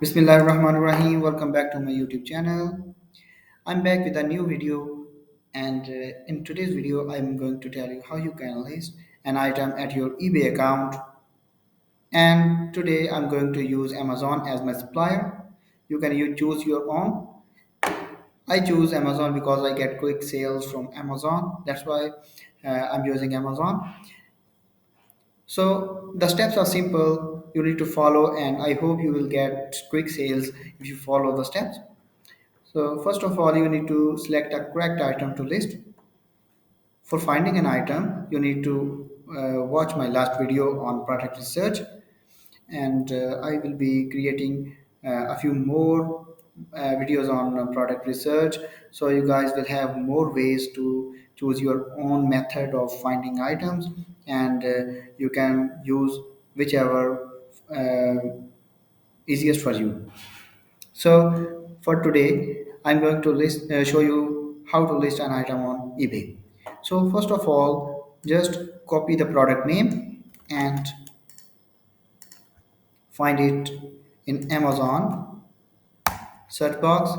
Bismillahirrahmanirrahim. Welcome back to my YouTube channel. I'm back with a new video, and in today's video, I'm going to tell you how you can list an item at your eBay account. And today, I'm going to use Amazon as my supplier. You choose your own. I choose Amazon because I get quick sales from Amazon. That's why I'm using Amazon. So the steps are simple. You need to follow, and I hope you will get quick sales if you follow the steps. So first of all, you need to select a correct item to list. For finding an item, you need to watch my last video on product research, and I will be creating a few more videos on product research. So you guys will have more ways to choose your own method of finding items, and you can use whichever easiest for you. So for today, I'm going to show you how to list an item on eBay. So first of all, just copy the product name and find it in Amazon search box,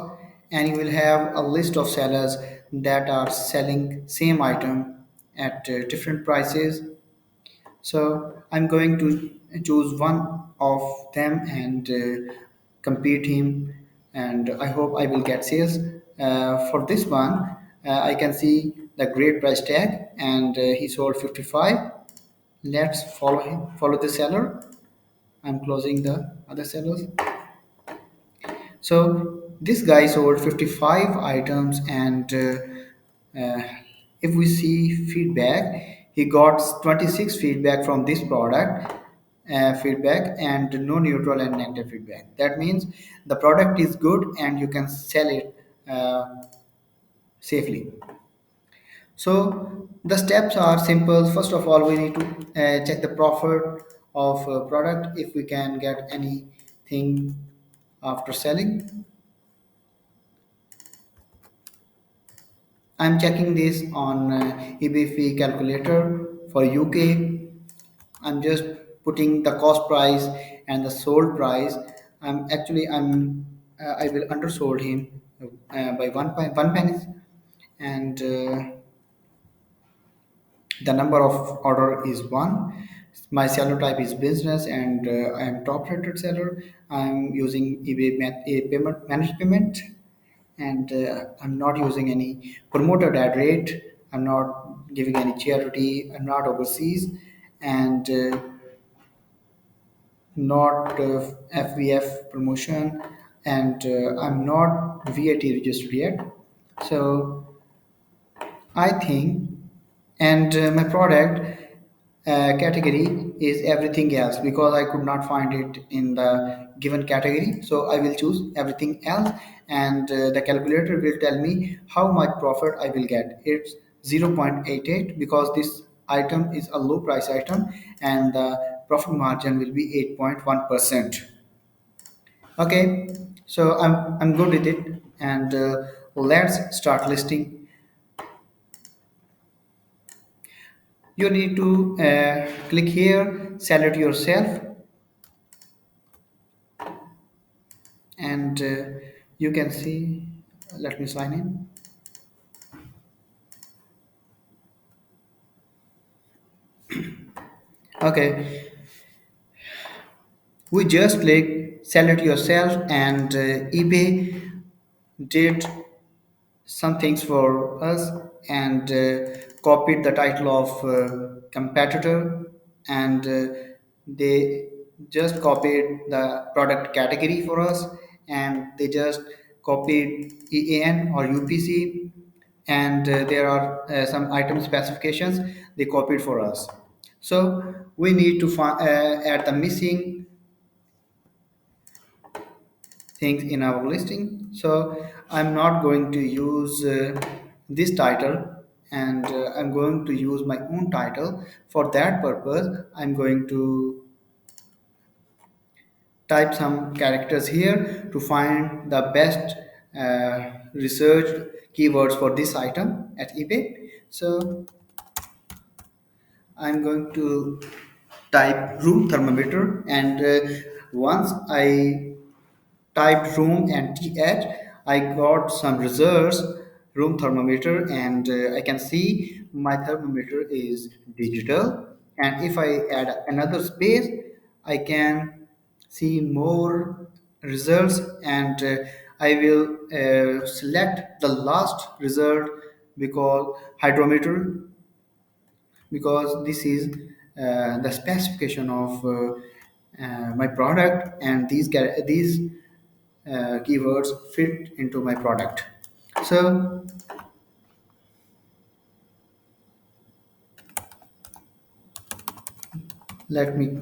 and you will have a list of sellers that are selling same item at different prices. So I'm going to choose one of them and compete him, and I hope I will get sales. For this one, I can see the great price tag, and he sold 55. Let's follow him. Follow the seller. I'm closing the other sellers. So this guy sold 55 items, and uh, if we see feedback, he got 26 feedback from this product feedback, and no neutral and negative feedback. That means the product is good and you can sell it safely. So the steps are simple. First of all, we need to check the profit of product if we can get anything after selling. I'm checking this on eBay fee calculator for UK. I'm just putting the cost price and the sold price. I will undersold him by one penny, and the number of order is one. My seller type is business, and I am top rated seller. I'm using payment managed payment, and I'm not using any promoted ad rate. I'm not giving any charity. I'm not overseas, and not FVF promotion, and I'm not VAT registered yet. So I think, and my product category is everything else because I could not find it in the given category. So I will choose everything else, and the calculator will tell me how much profit I will get. It's 0.88 because this item is a low price item, and the profit margin will be 8.1%. Okay, so I'm good with it, and let's start listing. You need to click here, sell it yourself, and you can see. Let me sign in. Okay, we just click sell it yourself, and eBay did some things for us, and copied the title of competitor, and they just copied the product category for us, and they just copied EAN or UPC, and there are some item specifications they copied for us. So we need to add the missing things in our listing. So I'm not going to use this title, and I'm going to use my own title. For that purpose, I'm going to type some characters here to find the best researched keywords for this item at eBay. So I'm going to type room thermometer, and once I typed room and th, I got some results, room thermometer, and I can see my thermometer is digital. And if I add another space, I can see more results, and I will select the last result because hydrometer, because this is the specification of my product, and these keywords fit into my product. So let me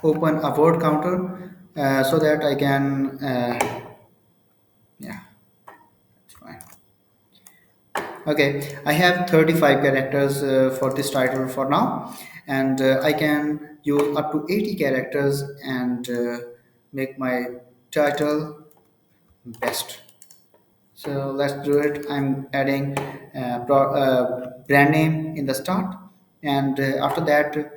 open a word counter so that I can yeah, it's fine. Okay, I have 35 characters for this title for now, and I can use up to 80 characters and make my title best. So let's do it. I'm adding brand name in the start, and after that,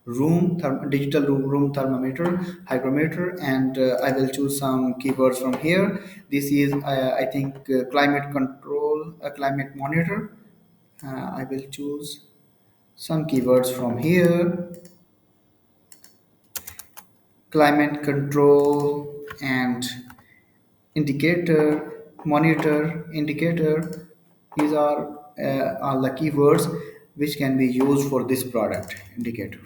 room thermometer, hygrometer, and I will choose some keywords from here. This is I think climate control, climate monitor. I will choose some keywords from here: climate control and indicator, monitor, indicator. These are all the keywords which can be used for this product indicator.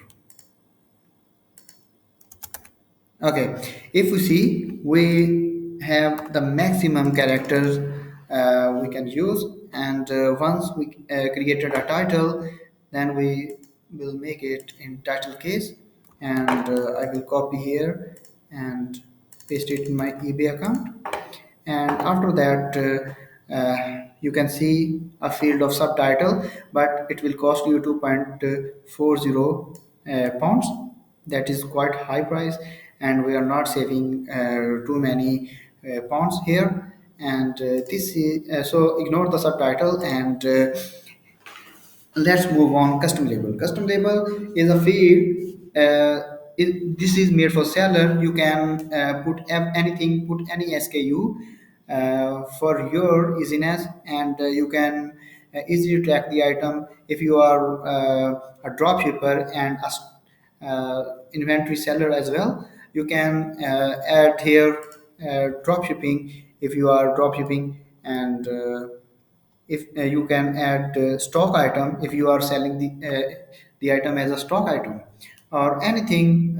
Okay, if we see, we have the maximum characters we can use, and once we created a title, then we will make it in title case, and I will copy here and paste it in my eBay account. And after that, you can see a field of subtitle, but it will cost you 2.40 pounds. That is quite high price, and we are not saving too many pounds here. And this is so ignore the subtitle, and let's move on. Custom label. Custom label is a field. This is made for seller. You can put anything, put any SKU for your easiness, and you can easily track the item. If you are a drop shipper and inventory seller as well, you can add here drop shipping if you are drop shipping, and if you can add stock item if you are selling the item as a stock item, or anything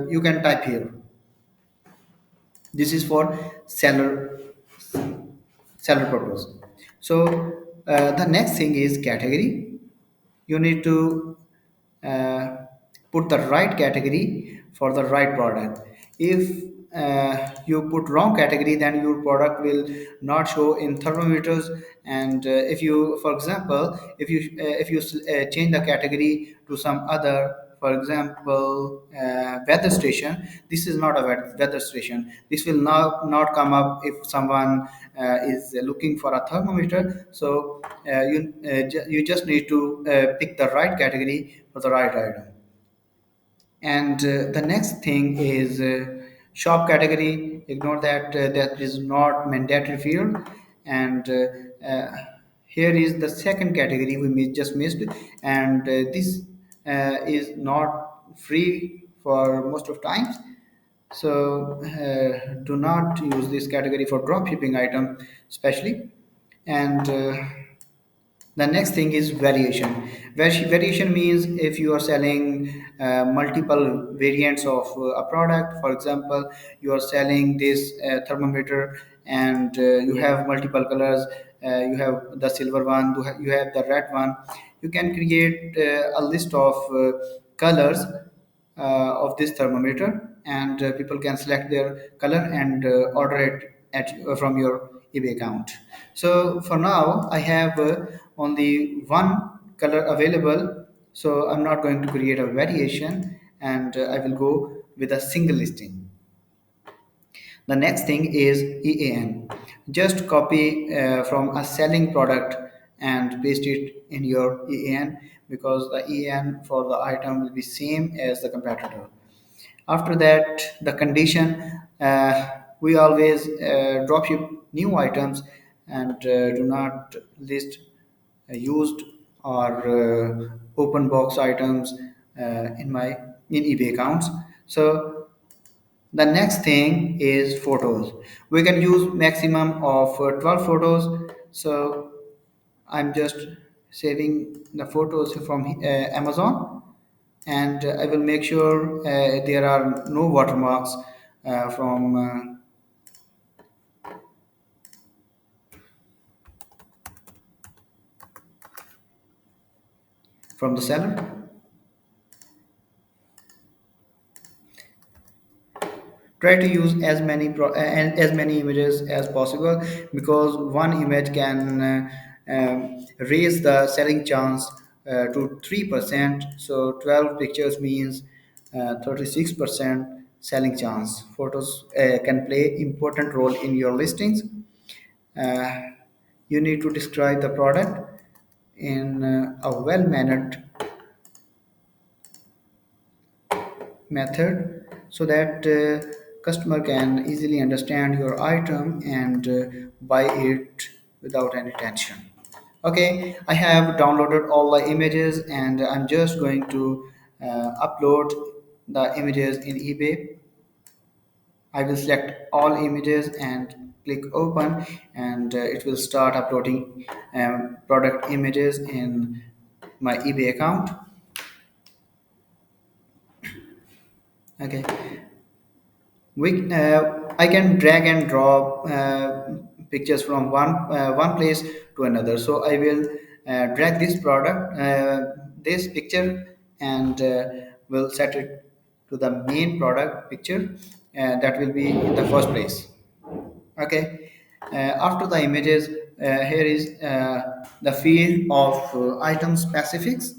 you can type here. This is for seller purpose. So the next thing is category. You need to uh, put the right category for the right product. If you put wrong category, then your product will not show in thermometers. And if you, for example, if you change the category to some other, for example, weather station, this is not a weather station. This will not come up if someone is looking for a thermometer. So you just need to pick the right category for the right item. And the next thing is shop category. Ignore that, that is not mandatory field. And here is the second category we just missed, and this is not free for most of times. So do not use this category for drop shipping item especially. And the next thing is variation. Variation means if you are selling multiple variants of a product. For example, you are selling this thermometer, and you have multiple colors. You have the silver one, you have the red one. You can create a list of colors of this thermometer, and people can select their color and order it from your eBay account. So for now, I have only one color available, so I'm not going to create a variation, and I will go with a single listing. The next thing is EAN. Just copy from a selling product and paste it in your EAN, because the EAN for the item will be same as the competitor. After that, the condition. We always drop ship new items and do not list used or open box items in eBay accounts. So the next thing is photos. We can use maximum of 12 photos. So I'm just saving the photos from Amazon, and I will make sure there are no watermarks from the seller. Try to use as many images as possible, because one image can raise the selling chance to 3%. So 12 pictures means 36% selling chance. Photos can play important role in your listings. uh, you need to describe the product in a well mannered method, so that customer can easily understand your item and buy it without any tension. Okay, I have downloaded all the images and I'm just going to upload the images in eBay. I will select all images and click open, and it will start uploading product images in my eBay account. Okay, I can drag and drop pictures from one place to another. So I will drag this this picture, and will set it to the main product picture that will be in the first place. Okay. After the images, here is the field of item specifics.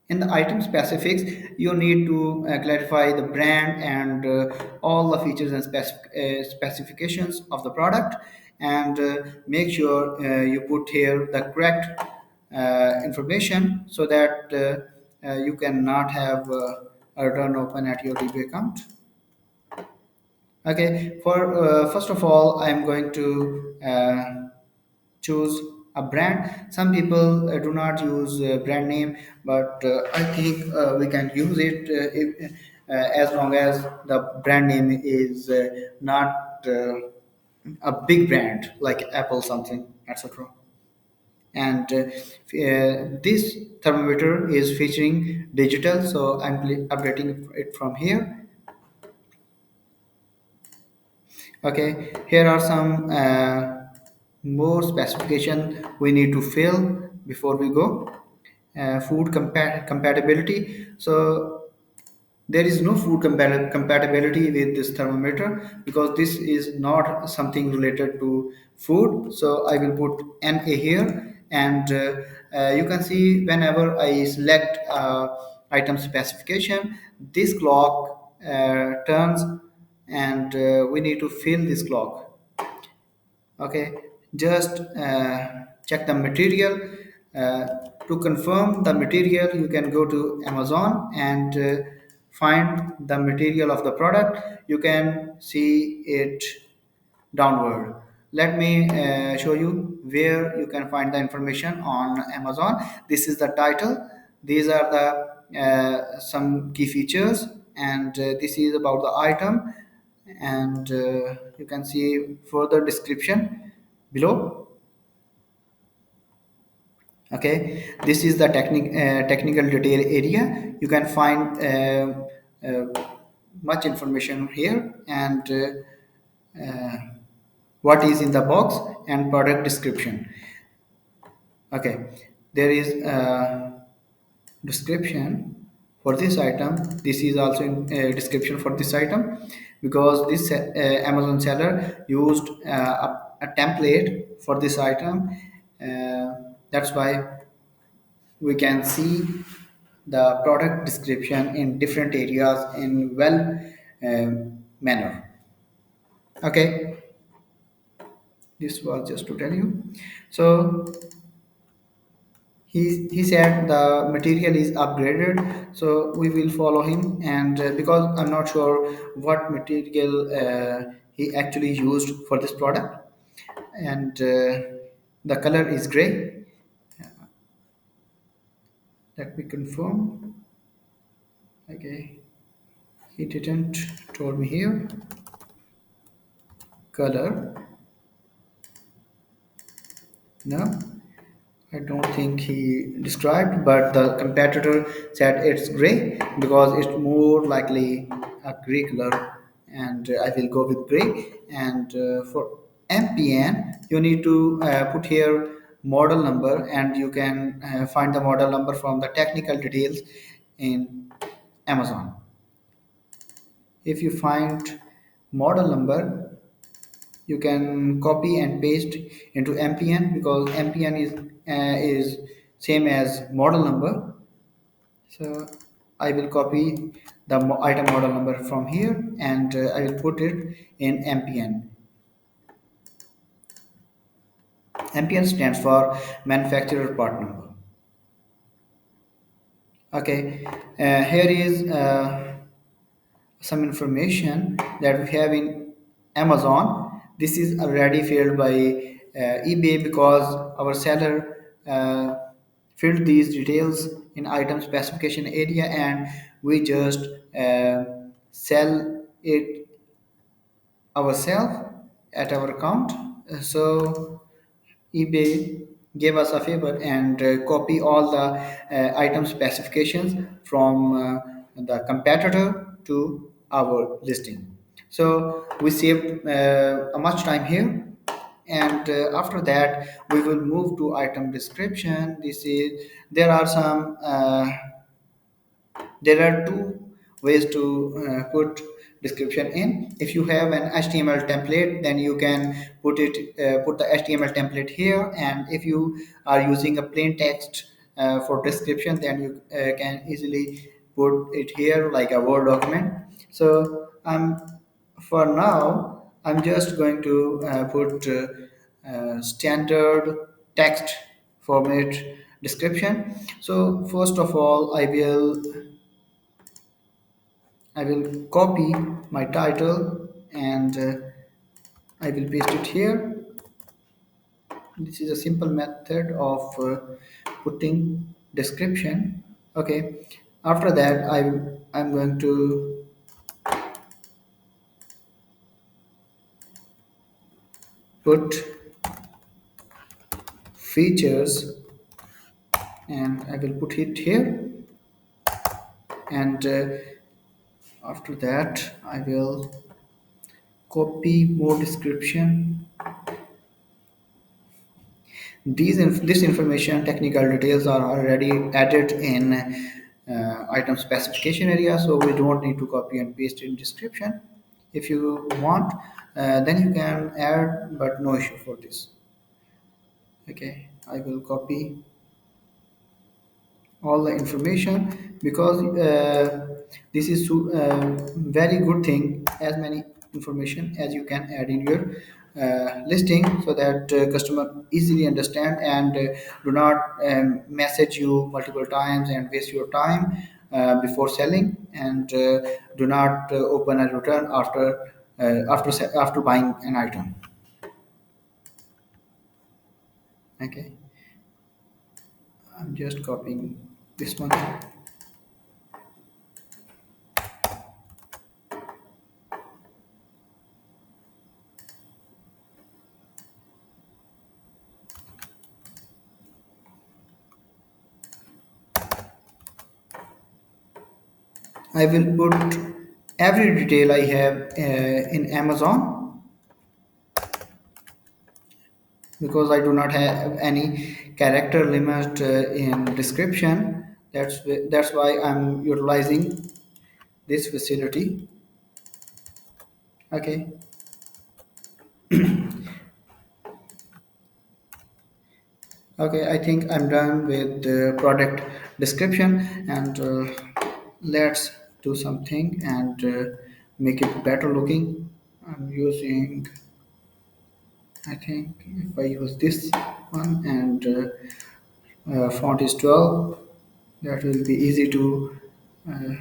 In the item specifics, you need to clarify the brand and all the features and specifications of the product, and make sure you put here the correct information, so that you cannot have a return open at your eBay account. Okay, for first of all, I'm going to choose a brand. Some people do not use brand name, but I think we can use it as long as the brand name is not a big brand like Apple, something, etc. And this thermometer is featuring digital, so I'm updating it from here. Okay, here are some more specification we need to fill before we go. Food compatibility. So there is no food compatibility with this thermometer, because this is not something related to food. So I will put NA here, and you can see whenever I select item specification, this clock turns, and we need to fill this clock. Okay, just check the material. uh, to confirm the material, you can go to Amazon and find the material of the product. You can see it downward. Let me show you where you can find the information on Amazon. This is the title. These are the some key features, and this is about the item, and you can see further description below. Okay, this is the technical detail area. You can find uh, much information here, and what is in the box and product description. Okay, there is a description for this item. This is also in description for this item, because this Amazon seller used a template for this item. That's why we can see the product description in different areas in well manner. Okay, this was just to tell you. So he said the material is upgraded, so we will follow him. And because I'm not sure what material he actually used for this product, and the color is gray. Let me confirm. Okay, he didn't told me here. Color, no, I don't think he described, but the competitor said it's gray because it's more likely a gray color, and I will go with gray. And for MPN, you need to put here model number, and you can find the model number from the technical details in Amazon. If you find model number, you can copy and paste into MPN because MPN is same as model number. So I will copy the item model number from here, and I will put it in MPN. MPN stands for manufacturer part number. Okay, here is some information that we have in Amazon. This is already filled by eBay because our seller filled these details in item specification area, and we just uh, sell it ourselves at our account. So eBay gave us a favor and copy all the item specifications from the competitor to our listing. So we saved a much time here. And after that, we will move to item description. This is there are some there are two ways to put description in. If you have an HTML template, then you can put the HTML template here, and if you are using a plain text for description, then you can easily put it here like a Word document. So for now I'm just going to put standard text format description. So first of all, I will copy my title, and I will paste it here. This is a simple method of putting description. Okay. After that, I'm going to put features, and I will put it here. And after that, I will copy more description. This information, technical details are already added in item specification area, so we don't need to copy and paste in description. If you want, then you can add, but no issue for this. Okay, I will copy all the information because this is very good thing, as many information as you can add in your listing, so that customer easily understand and do not message you multiple times and waste your time before selling, and do not open a return after buying an item. Okay, I'm just copying this one. I will put every detail I have in Amazon because I do not have any character limit in description. That's why I'm utilizing this facility. Okay. Okay, I think I'm done with the product description, and let's do something and make it better looking. I'm using, I think if I use this one and Font is 12. That will be easy to uh,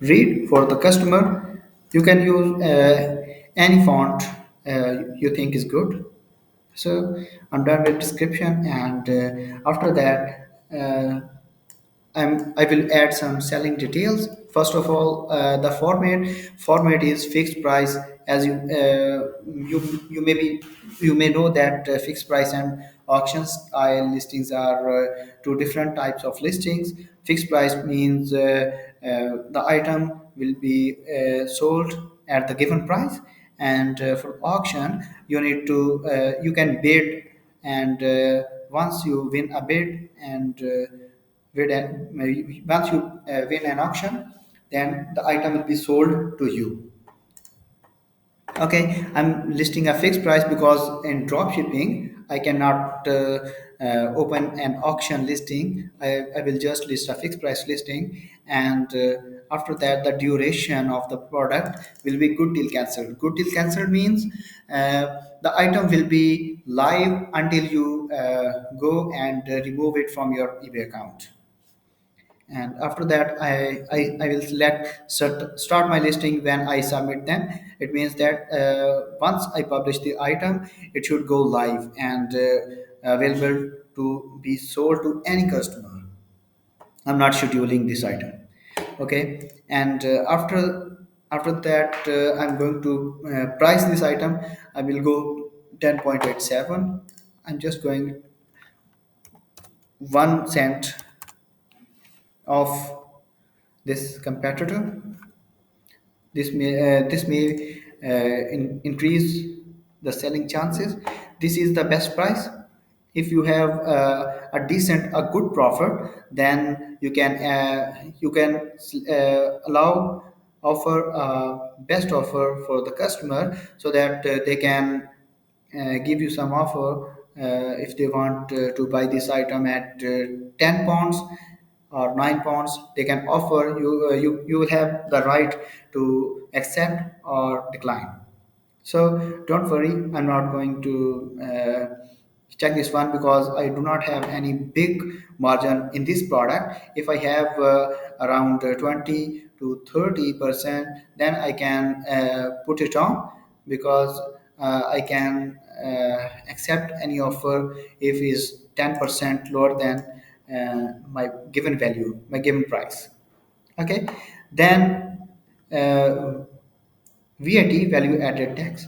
read for the customer. You can use any font you think is good. So I'm done with description, and after that, I will add some selling details. First of all, the format is fixed price. As you you may know that fixed price and auction style listings are two different types of listings. Fixed price means the item will be sold at the given price, and for auction you can bid, and once you win a bid and once you win an auction, then the item will be sold to you. Okay, I'm listing a fixed price because in drop shipping I cannot open an auction listing. I will just list a fixed price listing, and after that the duration of the product will be good till cancelled. Good till cancelled means the item will be live until you go and remove it from your eBay account. And after that I will select start my listing. When I submit them, it means that once I publish the item, it should go live and available to be sold to any customer. I'm not scheduling this item. Okay, and after that I'm going to price this item. I will go 10.87. I'm just going 1 cent of this competitor. This may increase the selling chances. This is the best price. If you have a good profit, then you can allow offer best offer for the customer, so that they can give you some offer. If they want to buy this item at 10 pounds or 9 pounds, they can offer you. You will have the right to accept or decline. So don't worry, I'm not going to check this one because I do not have any big margin in this product. If I have around 20 to 30%, then I can put it on, because I can accept any offer if is 10% lower than my given value, my given price. Okay, then VAT, value added tax.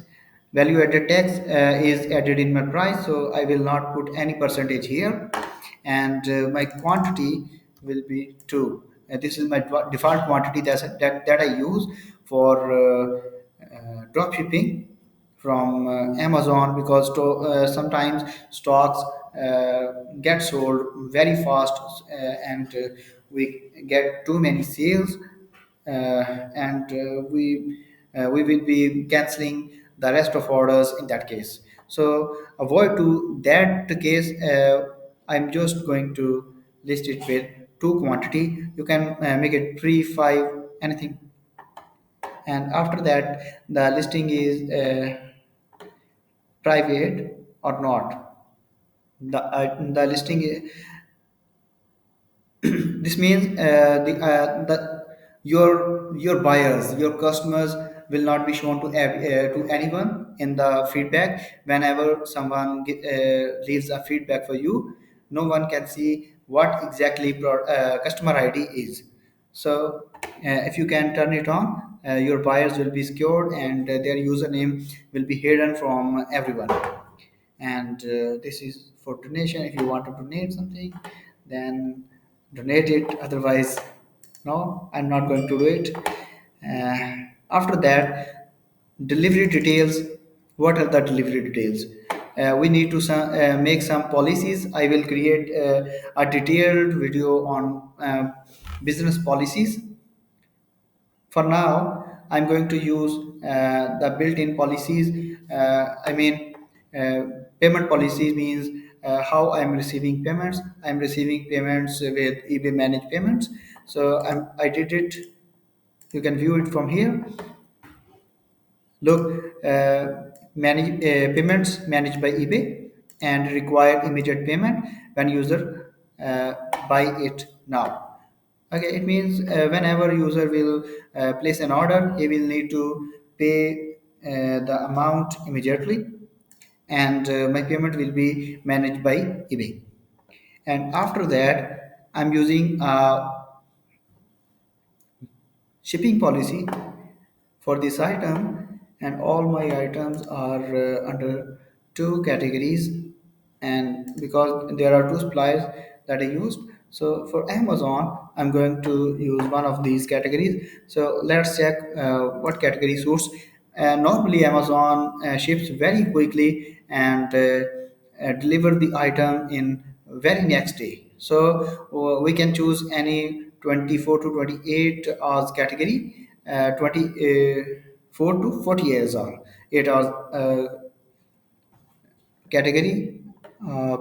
Value added tax is added in my price, so I will not put any percentage here, and my quantity will be two. This is my default quantity that I use for drop shipping from Amazon, because sometimes stocks get sold very fast, and we get too many sales, and we will be canceling the rest of orders in that case. So avoid to that case. I'm just going to list it with two quantity. You can make it three, five, anything. And after that, the listing is private or not. The listing this means the your buyers, your customers will not be shown to anyone in the feedback. Whenever someone leaves a feedback for you, no one can see what exactly customer ID is. So if you can turn it on, your buyers will be secured, and their username will be hidden from everyone. And this is for donation. If you want to donate something, then donate it. Otherwise, no, I'm not going to do it. After that, delivery details. What are the delivery details? We need to make some policies. I will create a detailed video on business policies. For now, I'm going to use the built-in policies. Payment policies means how I'm receiving payments. I'm receiving payments with eBay managed payments. So I did it. You can view it from here. Look, payments managed by eBay and require immediate payment when user uh, buy it now. Okay, it means whenever user will place an order, he will need to pay the amount immediately, and my payment will be managed by eBay. And after that, I'm using a shipping policy for this item, and all my items are under two categories, and because there are two suppliers that I used, so for Amazon I'm going to use one of these categories. So let's check what category suits. Normally Amazon ships very quickly and deliver the item in very next day. So we can choose any 24 to 28 hours category, 24 to 40 years or 8 hours category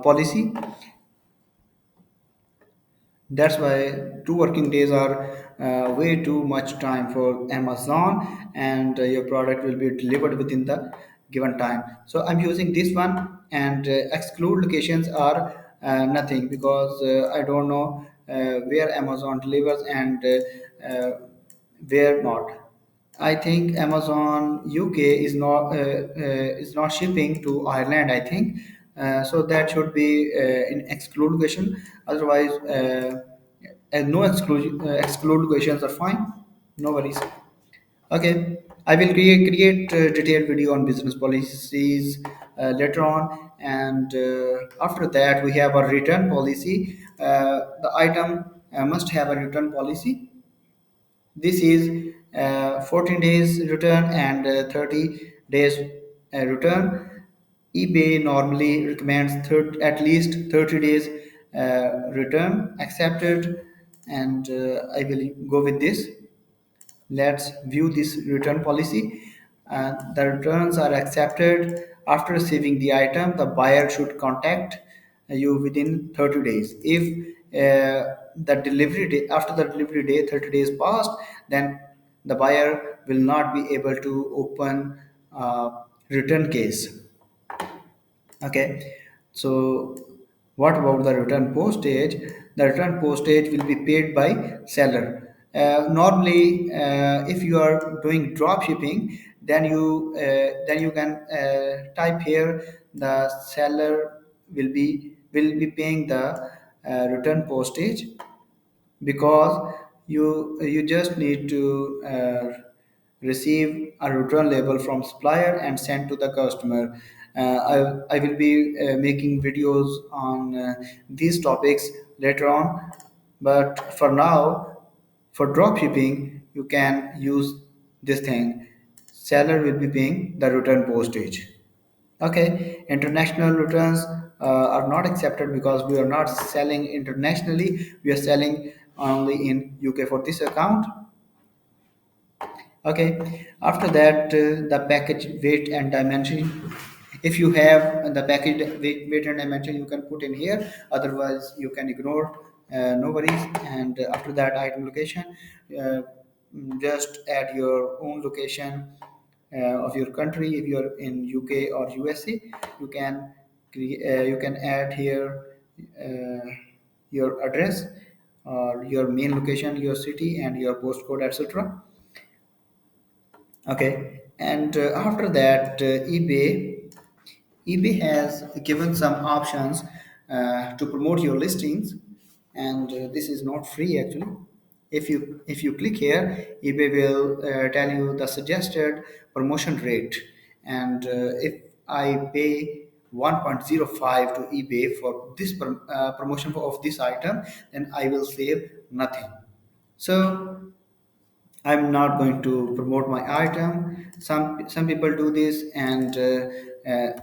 policy. That's why 2 working days are way too much time for Amazon, and your product will be delivered within the given time. So I'm using this one, and exclude locations are nothing, because I don't know where Amazon delivers and where not. I think Amazon UK is not shipping to Ireland. I think so that should be in exclude location. Otherwise, and no exclude locations are fine. No worries. Okay, I will create detailed video on business policies later on, and after that we have a return policy. The item must have a return policy. This is 14 days return and 30 days return. eBay normally recommends at least 30 days return accepted, and I will go with this. Let's view this return policy. The returns are accepted after receiving the item. The buyer should contact you within 30 days. If the delivery day after the delivery day 30 days passed, then the buyer will not be able to open return case. Okay, so what about the return postage? The return postage will be paid by seller. Normally, if you are doing drop shipping, then you can type here the seller will be paying the return postage, because you just need to receive a return label from supplier and send to the customer. I will be making videos on these topics later on, but for now, for drop shipping you can use this thing. Seller will be paying the return postage. Okay, international returns are not accepted because we are not selling internationally. We are selling only in UK for this account. Okay, after that, the package weight and dimension. If you have the package weight and dimension, you can put in here. Otherwise, you can ignore. No worries. And after that, item location. Uh, just add your own location of your country. If you are in UK or USA, you can you can add here your address or your main location, your city, and your postcode, etc. Okay, and after that, eBay has given some options to promote your listings, and this is not free actually. If you click here, eBay will tell you the suggested promotion rate, and if I pay 1.05 to eBay for this promotion of this item, then I will save nothing. So I'm not going to promote my item. Some people do this and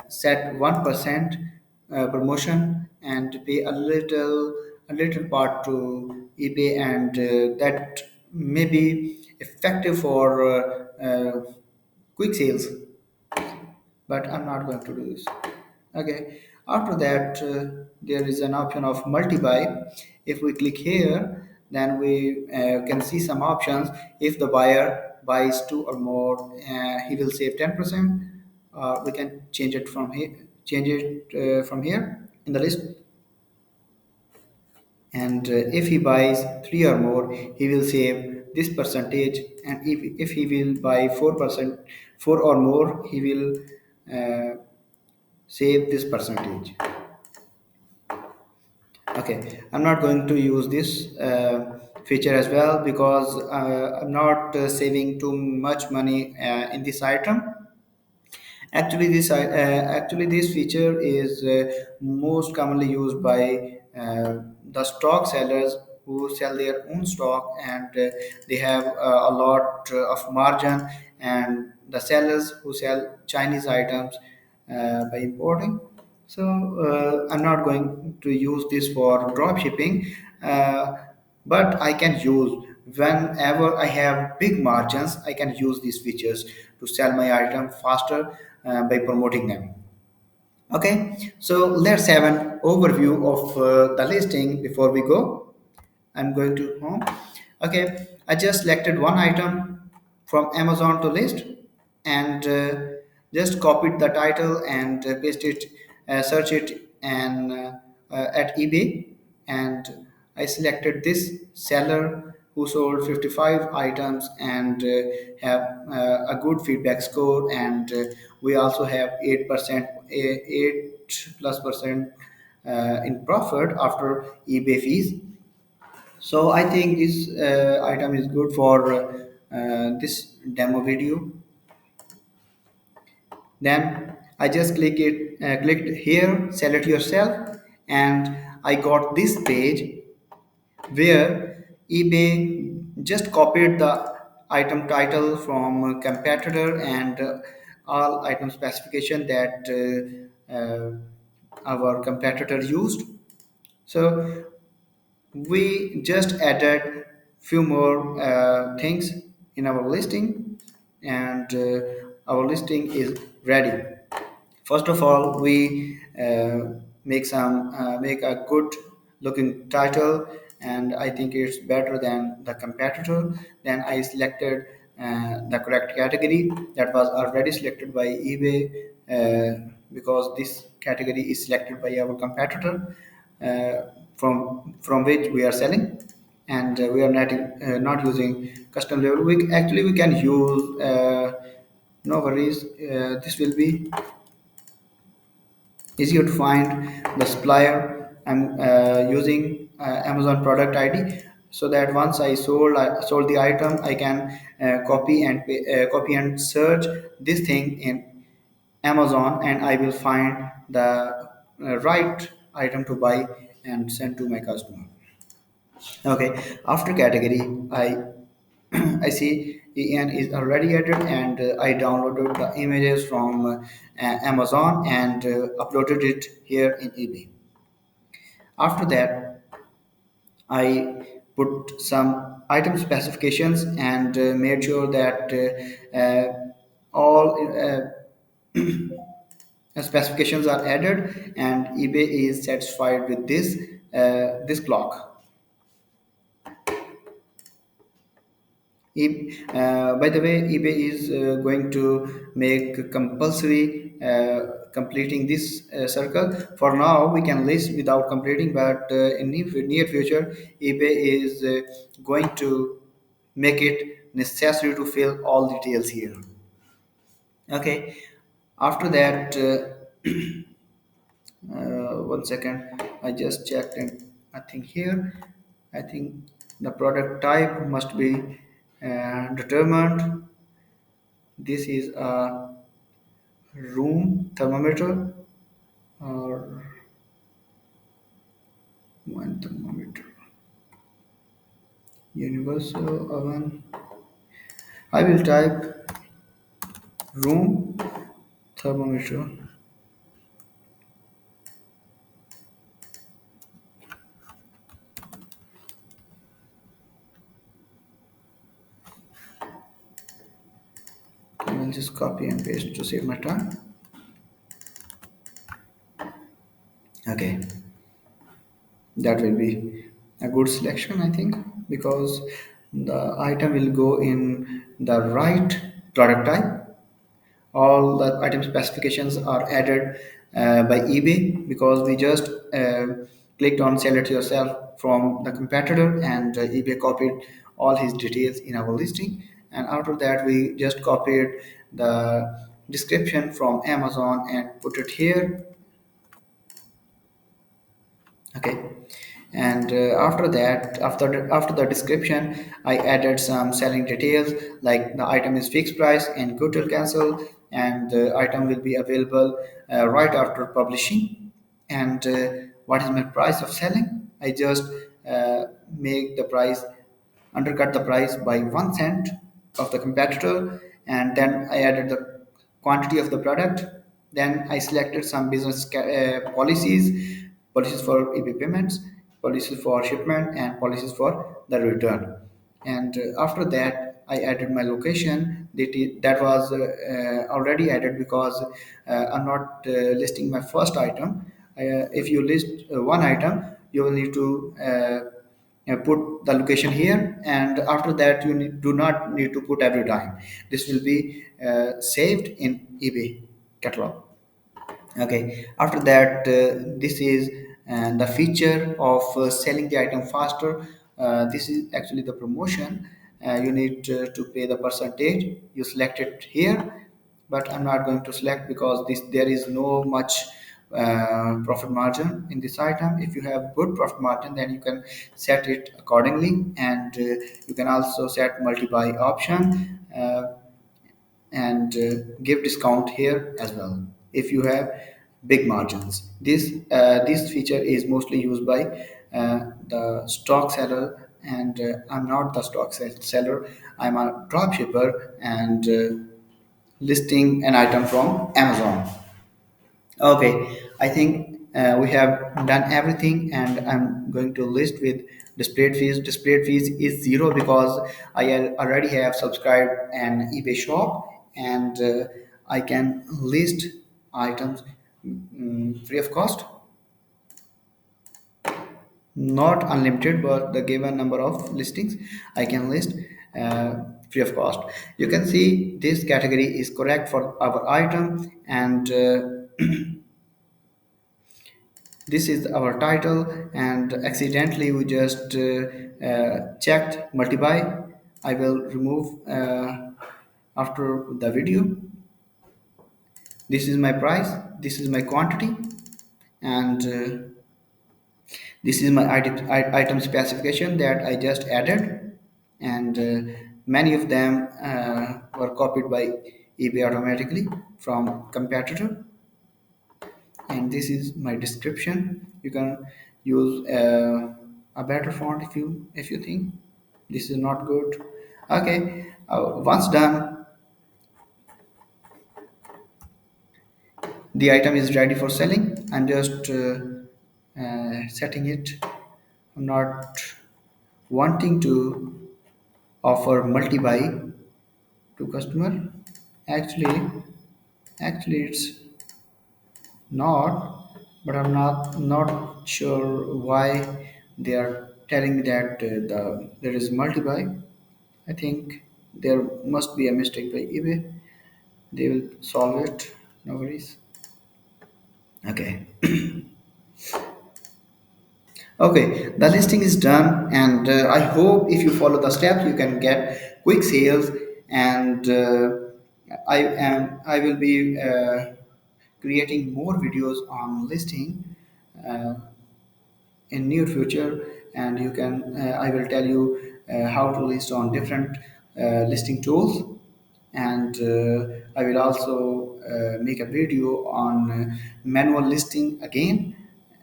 set 1% promotion and pay a little part to eBay, and that may be effective for quick sales, but I'm not going to do this. Okay. After that, there is an option of multi-buy. If we click here, then we can see some options. If the buyer buys two or more, he will save 10%. We can change it from here. Change it from here in the list. and if he buys three or more, he will save this percentage, and if he will buy 4%, four or more, he will uh, save this percentage. Okay, I'm not going to use this feature as well because I'm not saving too much money in this item. Actually, this feature is most commonly used by the stock sellers who sell their own stock, and they have a lot of margin, and the sellers who sell Chinese items by importing. So I'm not going to use this for drop shipping, uh, but I can use whenever I have big margins. I can use these features to sell my item faster by promoting them. Okay, so let's have an overview of the listing before we go. I'm going to home. Okay, I just selected one item from Amazon to list, and just copied the title and paste it, search it, and at eBay, and I selected this seller who sold 55 items and have a good feedback score, and we also have 8%, 8 plus percent in profit after eBay fees. So I think this item is good for this demo video. Then I just clicked here, sell it yourself, and I got this page where eBay just copied the item title from a competitor and all item specification that our competitor used. So we just added few more things in our listing, and our listing is ready. First of all, we make a good looking title, and I think it's better than the competitor. Then I selected the correct category that was already selected by eBay, because this category is selected by our competitor, from which we are selling, and we are not using custom label. We can use. No worries. This will be easier to find the supplier. I'm using Amazon product ID, so that once I sold the item, I can copy and search this thing in Amazon, and I will find the right item to buy and send to my customer. Okay, after category, I I see EN is already added, and I downloaded the images from Amazon and uploaded it here in eBay. After that, I put some item specifications and made sure that all specifications are added, and eBay is satisfied with this clock. By the way, eBay is going to make compulsory completing this circle. For now, we can list without completing, but in near future, eBay is going to make it necessary to fill all details here. Okay. After that, 1 second. I just checked, and I think here, I think the product type must be determined. This is a room thermometer or one thermometer. Universal oven. I will type room thermometer. I will just copy and paste to save my time. Okay, that will be a good selection, I think, because the item will go in the right product type. All the item specifications are added by eBay, because we just clicked on sell it yourself from the competitor, and eBay copied all his details in our listing. And after that, we just copied the description from Amazon and put it here. Okay. And after that, after the description, I added some selling details, like the item is fixed price and good till cancel, and the item will be available right after publishing. And what is my price of selling? I just uh, make the price undercut the price by 1 cent of the competitor, and then I added the quantity of the product. Then I selected some business policies for eBay payments, policies for shipment, and policies for the return. And after that, I added my location. That was already added because I'm not listing my first item. If you list one item, you will need to put the location here, and after that do not need to put every time. This will be saved in eBay catalog. Okay, after that, this is the feature of selling the item faster. This is actually the promotion. You need to pay the percentage. You select it here, but I'm not going to select because this there is no much profit margin in this item. If you have good profit margin, then you can set it accordingly, and you can also set multi-buy option. And give discount here as well if you have big margins. This feature is mostly used by the stock seller, and I'm not the seller. I'm a drop shipper and listing an item from Amazon. Okay, I think we have done everything, and I'm going to list with displayed fees. Displayed fees is zero because already have subscribed an eBay shop, and I can list items free of cost. Not unlimited, but the given number of listings I can list free of cost. You can see this category is correct for our item, and this is our title, and accidentally we just checked multiply. I will remove after the video. This is my price, this is my quantity, and this is my item specification that I just added, and many of them were copied by eBay automatically from competitor. And this is my description. You can use a better font if you think this is not good. Okay, once done, the item is ready for selling. I'm just setting it. I'm not wanting to offer multi-buy to customer. Actually actually it's not, but I'm not sure why they are telling me that there is multi-buy. I think there must be a mistake by eBay. They will solve it. No worries. Okay. Okay, the listing is done, and I hope if you follow the steps, you can get quick sales. And I will be creating more videos on listing uh, in near future, and you can I will tell you how to list on different listing tools. And I will also make a video on manual listing again.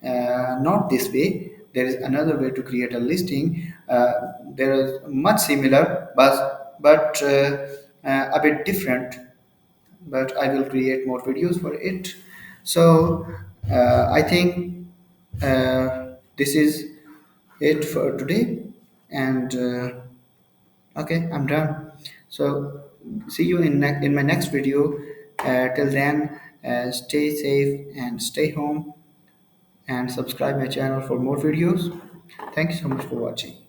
Not this way, there is another way to create a listing. There is much similar, but a bit different, but I will create more videos for it. So I think this is it for today, and okay, I'm done. So see you in my next video. Till then, stay safe and stay home, and subscribe my channel for more videos. Thank you so much for watching.